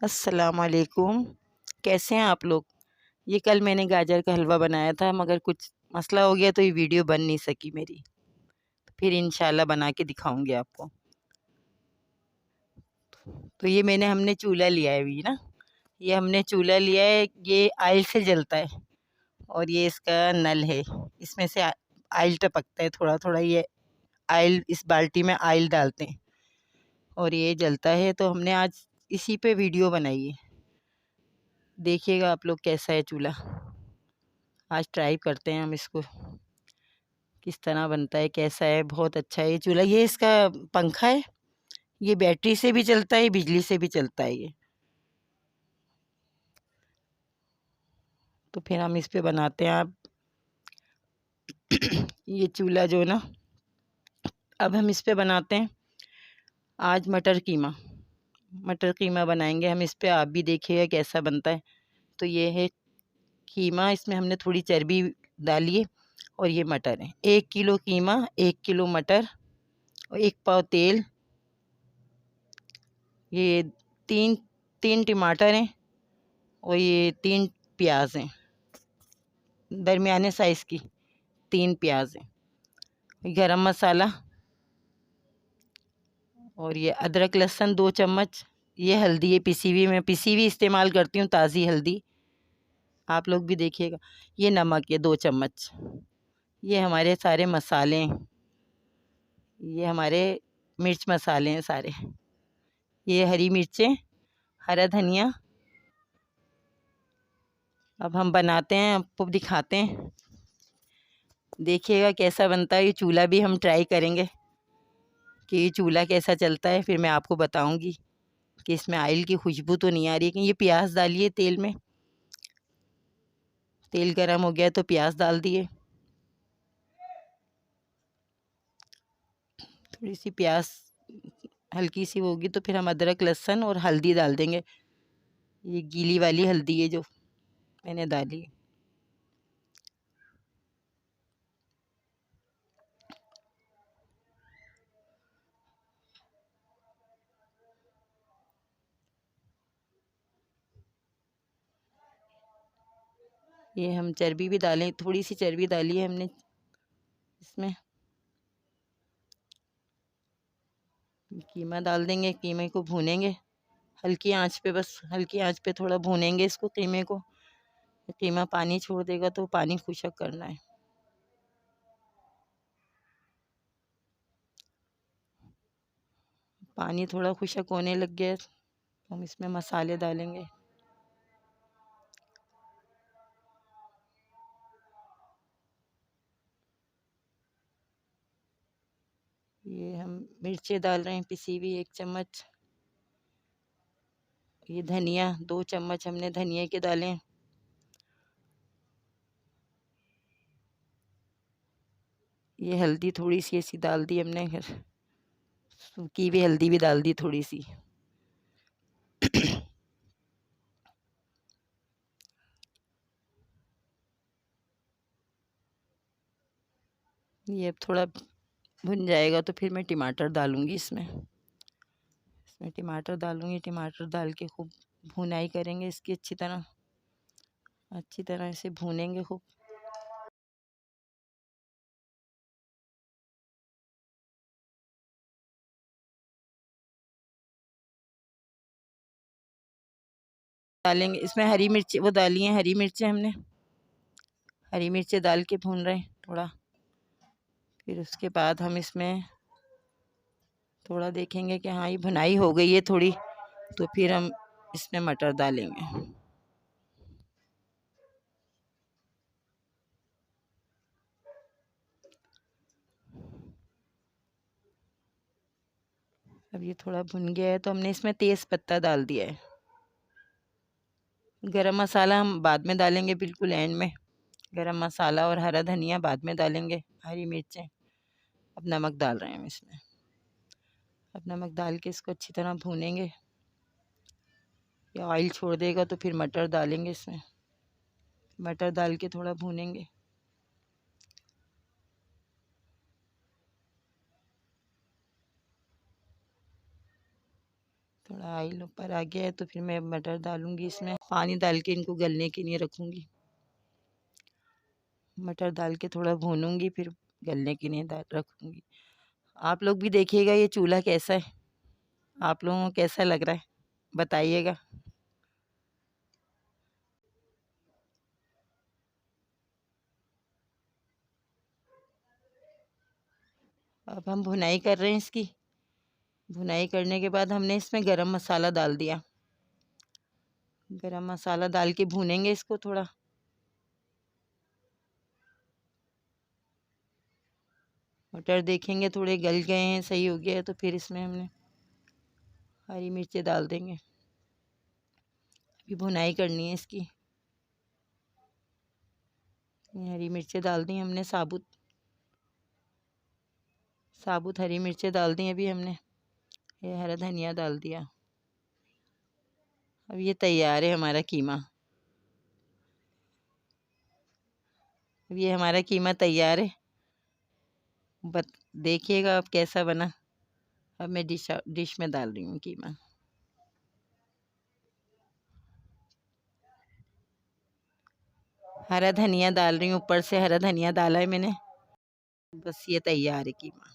अस्सलाम वालेकुम। कैसे हैं आप लोग? ये कल मैंने गाजर का हलवा बनाया था, मगर कुछ मसला हो गया तो ये वीडियो बन नहीं सकी मेरी। फिर इंशाल्लाह बना के दिखाऊंगी आपको। तो ये हमने चूल्हा लिया है अभी ना। ये हमने चूल्हा लिया है, ये ऑयल से जलता है। और ये इसका नल है, इसमें से ऑयल टपकता है थोड़ा थोड़ा। ये ऑयल, इस बाल्टी में ऑयल डालते हैं और ये जलता है। तो हमने आज इसी पे वीडियो बनाई है। देखिएगा आप लोग कैसा है चूल्हा। आज ट्राई करते हैं हम इसको, किस तरह बनता है, कैसा है। बहुत अच्छा है ये चूल्हा। ये इसका पंखा है, ये बैटरी से भी चलता है, बिजली से भी चलता है ये। तो फिर हम इस पे बनाते हैं। आप ये चूल्हा जो ना, अब हम इस पे बनाते हैं आज मटर कीमा। मटर कीमा बनाएंगे हम इस पे, आप भी देखिएगा कैसा बनता है। तो ये है कीमा, इसमें हमने थोड़ी चर्बी डाली है। और ये मटर है, 1 किलो कीमा, 1 किलो मटर और 1 पाव तेल। ये तीन तीन टमाटर हैं और ये 3 प्याज हैं, दरमियाने साइज़ की 3 प्याज हैं। गरम मसाला और ये अदरक लहसुन 2 चम्मच। ये हल्दी है पिसी हुई, मैं पिसी हुई इस्तेमाल करती हूँ, ताज़ी हल्दी। आप लोग भी देखिएगा। ये नमक है 2 चम्मच। ये हमारे सारे मसाले हैं, ये हमारे मिर्च मसाले हैं सारे। ये हरी मिर्चें, हरा धनिया। अब हम बनाते हैं, आपको दिखाते हैं। देखिएगा कैसा बनता है। ये चूल्हा भी हम ट्राई करेंगे कि ये चूल्हा कैसा चलता है। फिर मैं आपको बताऊंगी कि इसमें ऑयल की खुशबू तो नहीं आ रही है। कि ये प्याज डालिए तेल में, तेल गरम हो गया तो प्याज डाल दिए। थोड़ी सी प्याज हल्की सी होगी तो फिर हम अदरक लहसुन और हल्दी डाल देंगे। ये गीली वाली हल्दी है जो मैंने डाली। ये हम चर्बी भी डालें, थोड़ी सी चर्बी डाली है हमने इसमें। कीमा डाल देंगे, कीमे को भूनेंगे हल्की आंच पे, बस हल्की आंच पे थोड़ा भूनेंगे इसको, कीमे को। कीमा पानी छोड़ देगा तो पानी खुशक करना है। पानी थोड़ा खुशक होने लग गया तो हम इसमें मसाले डालेंगे। ये हम मिर्चें डाल रहे हैं पिसी हुई 1 चम्मच। ये धनिया 2 चम्मच हमने धनिया के डाले हैं। ये हल्दी थोड़ी सी ऐसी डाल दी हमने, फिर सूखी हुई हल्दी भी डाल दी थोड़ी सी। ये अब थोड़ा भुन जाएगा तो फिर मैं टमाटर डालूंगी इसमें। इसमें टमाटर डालूंगी, टमाटर डाल के खूब भुनाई करेंगे इसकी अच्छी तरह से भूनेंगे खूब। डालेंगे इसमें हरी मिर्च, वो डाली हैं हरी मिर्चें हमने, हरी मिर्चें डाल के भून रहे हैं थोड़ा। फिर उसके बाद हम इसमें थोड़ा देखेंगे कि हाँ ये भुनाई हो गई है थोड़ी, तो फिर हम इसमें मटर डालेंगे। अब ये थोड़ा भुन गया है तो हमने इसमें तेज़ पत्ता डाल दिया है। गरम मसाला हम बाद में डालेंगे, बिल्कुल एंड में। गरम मसाला और हरा धनिया बाद में डालेंगे, हरी मिर्चें। अब नमक डाल रहे हैं हम इसमें। अब नमक डाल के इसको अच्छी तरह भूनेंगे। ये ऑयल छोड़ देगा तो फिर मटर डालेंगे इसमें। मटर डाल के थोड़ा भूनेंगे। थोड़ा ऑयल ऊपर आ गया है तो फिर मैं मटर डालूंगी इसमें। पानी डाल के इनको गलने के लिए रखूंगी। मटर डाल के थोड़ा भूनूंगी, फिर गलने के लिए डाल रखूंगी। आप लोग भी देखिएगा ये चूल्हा कैसा है, आप लोगों को कैसा लग रहा है बताइएगा। अब हम भुनाई कर रहे हैं इसकी। भुनाई करने के बाद हमने इसमें गरम मसाला डाल दिया। गरम मसाला डाल के भूनेंगे इसको थोड़ा। मटर देखेंगे थोड़े गल गए हैं, सही हो गया है, तो फिर इसमें हमने हरी मिर्चें डाल देंगे। अभी भुनाई करनी है इसकी। ये हरी मिर्चें डाल दी हमने, साबुत साबुत हरी मिर्चें डाल दी अभी हमने। ये हरा धनिया डाल दिया। अब ये तैयार है हमारा कीमा। अब ये हमारा कीमा तैयार है। बत देखिएगा अब कैसा बना। अब मैं डिश में डाल रही हूँ कीमा। हरा धनिया डाल रही हूँ, ऊपर से हरा धनिया डाला है मैंने। बस ये तैयार है कीमा।